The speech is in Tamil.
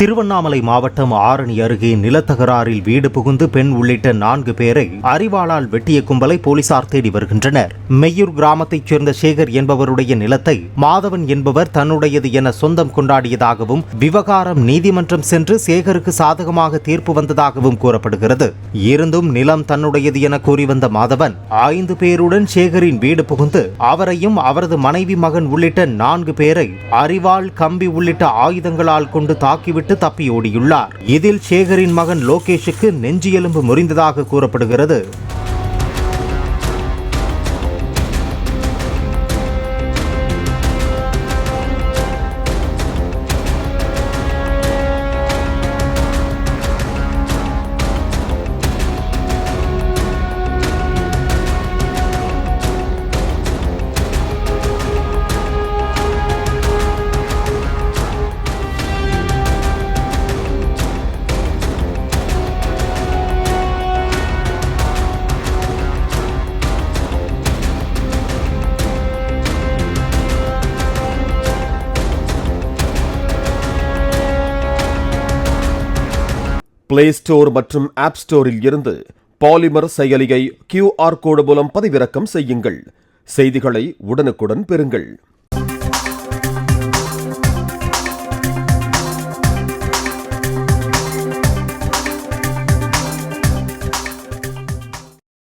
திருவண்ணாமலை மாவட்டம் ஆரணி அருகே நிலத்தகராறில் வீடு புகுந்து பெண் உள்ளிட்ட 4 பேரை அரிவாளால் வெட்டிய கும்பலை போலீசார் தேடி வருகின்றனர். மெய்யூர் கிராமத்தைச் சேர்ந்த சேகர் என்பவருடைய நிலத்தை மாதவன் என்பவர் தன்னுடையது என சொந்தம் கொண்டாடியதாகவும் விவகாரம் நீதிமன்றம் சென்று சேகருக்கு சாதகமாக தீர்ப்பு வந்ததாகவும் கூறப்படுகிறது. இருந்தும் நிலம் தன்னுடையது என கூறி வந்த மாதவன் 5 பேருடன் சேகரின் வீடு புகுந்து அவரையும் அவரது மனைவி மகன் உள்ளிட்ட 4 பேரை அரிவாள், கம்பி உள்ளிட்ட ஆயுதங்களால் கொண்டு தாக்கிவிட்டு தப்பி ஓடியுள்ளார். இதில் சேகரின் மகன் லோகேஷுக்கு நெஞ்சு எலும்பு முறிந்ததாக கூறப்படுகிறது. பிளே ஸ்டோர் மற்றும் ஆப் ஸ்டோரில் இருந்து பாலிமர் செயலியை QR கோடு மூலம் பதிவிறக்கம் செய்யுங்கள். செய்திகளை உடனுக்குடன் பெறுங்கள்.